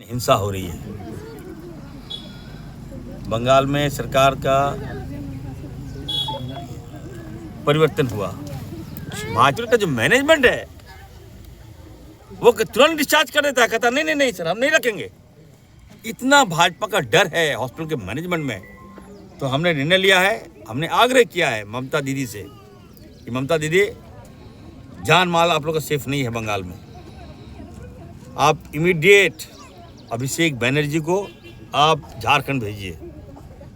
हिंसा हो रही है। बंगाल में सरकार का परिवर्तन हुआ। भाजपा का जो मैनेजमेंट है वो तुरंत डिस्चार्ज कर देता है, कहता नहीं नहीं नहीं सर हम नहीं रखेंगे। इतना भाजपा का डर है हॉस्पिटल के मैनेजमेंट में, तो हमने निर्णय लिया है, हमने आग्रह किया है ममता दीदी से कि ममता दीदी जान माल आप लोग का सेफ नहीं है बंगाल में। आप इमीडिएट अभिषेक बनर्जी को आप झारखंड भेजिए,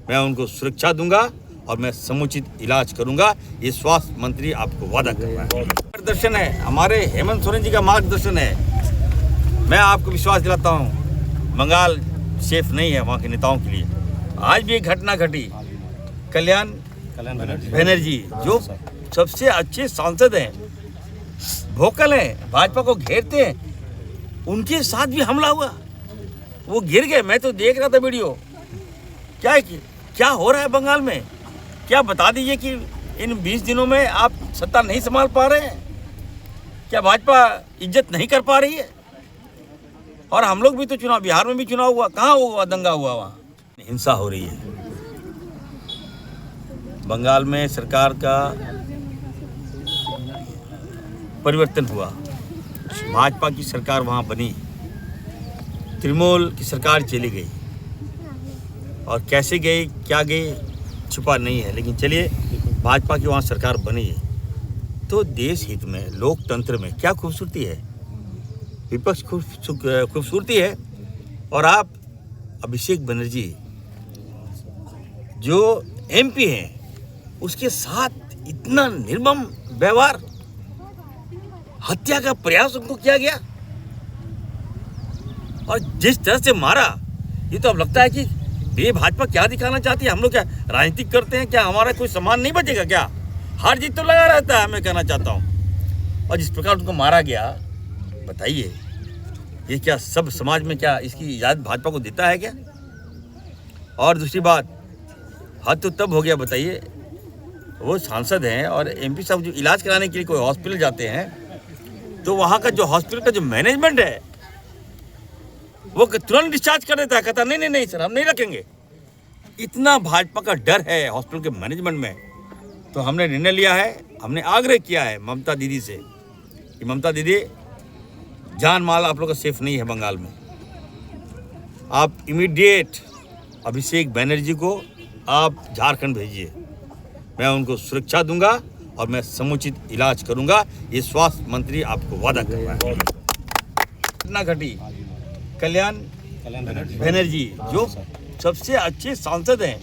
मैं उनको सुरक्षा दूंगा और मैं समुचित इलाज करूंगा। ये स्वास्थ्य मंत्री आपको वादा कर रहा है। मार्गदर्शन है, हमारे हेमंत सोरेन जी का मार्गदर्शन है। मैं आपको विश्वास दिलाता हूँ बंगाल सेफ नहीं है वहाँ के नेताओं के लिए। आज भी एक घटना घटी, कल्याण बनर्जी जो सबसे अच्छे सांसद हैं, वोकल हैं, भाजपा को घेरते हैं, उनके साथ भी हमला हुआ, वो गिर गए। मैं तो देख रहा था वीडियो। क्या हो रहा है बंगाल में? क्या बता दीजिए कि इन 20 दिनों में आप सत्ता नहीं संभाल पा रहे हैं? क्या भाजपा इज्जत नहीं कर पा रही है? और हम लोग भी तो चुनाव, बिहार में भी चुनाव हुआ, कहाँ हुआ दंगा हुआ? वहाँ हिंसा हो रही है। बंगाल में सरकार का परिवर्तन हुआ। भाजपा की सरकार वहाँ बनी, तृणमूल की सरकार चली गई, और कैसे गई क्या गई छुपा नहीं है, लेकिन चलिए भाजपा की वहाँ सरकार बनी है तो देश हित में, लोकतंत्र में क्या खूबसूरती है, विपक्ष खूबसूरती है। और आप अभिषेक बनर्जी जो एमपी हैं उसके साथ इतना निर्मम व्यवहार, हत्या का प्रयास उनको किया गया, और जिस तरह से मारा, ये तो अब लगता है कि ये भाजपा क्या दिखाना चाहती है। हम लोग क्या राजनीति करते हैं? क्या हमारा कोई सम्मान नहीं बचेगा क्या? हार जीत तो लगा रहता है, मैं कहना चाहता हूँ। और जिस प्रकार उनको मारा गया, बताइए ये क्या सब समाज में क्या इसकी इजाज़त भाजपा को देता है क्या? और दूसरी बात, हद तो तब हो गया, बताइए वो सांसद हैं और एमपी साहब जो इलाज कराने के लिए कोई हॉस्पिटल जाते हैं तो वहाँ का जो हॉस्पिटल का जो मैनेजमेंट है वो तुरंत डिस्चार्ज कर देता है, कहता नहीं नहीं नहीं सर हम नहीं रखेंगे। इतना भाजपा का डर है हॉस्पिटल के मैनेजमेंट में, तो हमने निर्णय लिया है, हमने आग्रह किया है ममता दीदी से कि ममता दीदी जान माल आप लोग का सेफ नहीं है बंगाल में। आप इमीडिएट अभिषेक बनर्जी को आप झारखंड भेजिए, मैं उनको सुरक्षा दूंगा और मैं समुचित इलाज करूंगा। ये स्वास्थ्य मंत्री आपको वादा कर रहा है। घटना घटी, कल्याण बनर्जी जो सबसे अच्छे सांसद हैं,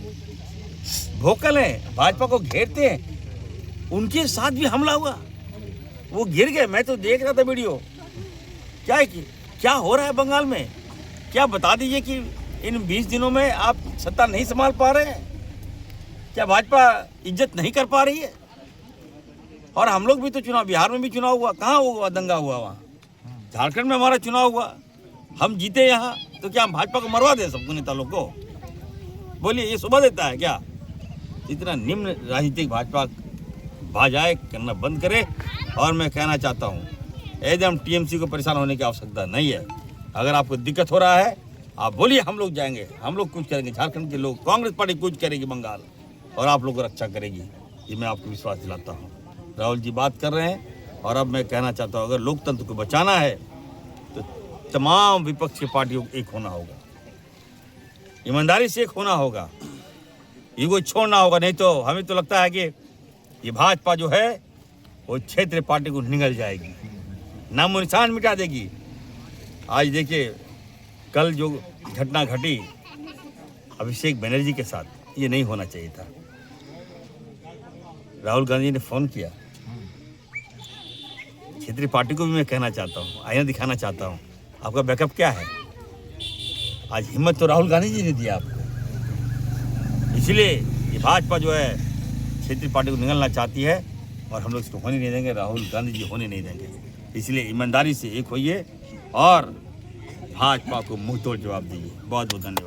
वोकल हैं, भाजपा को घेरते हैं, उनके साथ भी हमला हुआ, वो गिर गए। मैं तो देख रहा था वीडियो। क्या हो रहा है बंगाल में? क्या बता दीजिए कि इन 20 दिनों में आप सत्ता नहीं संभाल पा रहे हैं? क्या भाजपा इज्जत नहीं कर पा रही है? और हम लोग भी तो चुनाव, बिहार में भी चुनाव हुआ, कहाँ हुआ दंगा हुआ? वहाँ झारखंड में हमारा चुनाव हुआ, हम जीते यहाँ, तो क्या हम भाजपा को मरवा दें सबको नेता लोग को? बोलिए ये शोभा देता है क्या? इतना निम्न राजनीतिक भाजपा भाजाए करना बंद करे। और मैं कहना चाहता हूँ एकदम टीएमसी को परेशान होने की आवश्यकता नहीं है। अगर आपको दिक्कत हो रहा है आप बोलिए, हम लोग जाएंगे, हम लोग कुछ करेंगे। झारखंड के लोग, कांग्रेस पार्टी कुछ करेगी बंगाल, और आप लोग को रक्षा करेगी, ये मैं आपको विश्वास दिलाता हूँ। राहुल जी बात कर रहे हैं, और अब मैं कहना चाहता हूँ अगर लोकतंत्र को बचाना है तो तमाम विपक्ष की पार्टियों को एक होना होगा, ईमानदारी से एक होना होगा, ईगो छोड़ना होगा। नहीं तो हमें तो लगता है कि ये भाजपा जो है वो क्षेत्रीय पार्टी को निगल जाएगी, नामो निशान मिटा देगी। आज देखिए कल जो घटना घटी अभिषेक बनर्जी के साथ, ये नहीं होना चाहिए था। राहुल गांधी ने फ़ोन किया, क्षेत्रीय पार्टी को भी मैं कहना चाहता हूँ, आईना दिखाना चाहता हूँ, आपका बैकअप क्या है? आज हिम्मत तो राहुल गांधी जी ने दिया आपको। इसलिए ये भाजपा जो है क्षेत्रीय पार्टी को निगलना चाहती है, और हम लोग इसको होने नहीं देंगे, राहुल गांधी जी होने नहीं देंगे। इसलिए ईमानदारी से एक होइए और भाजपा को मुंह तोड़ जवाब दीजिए। बहुत बहुत धन्यवाद।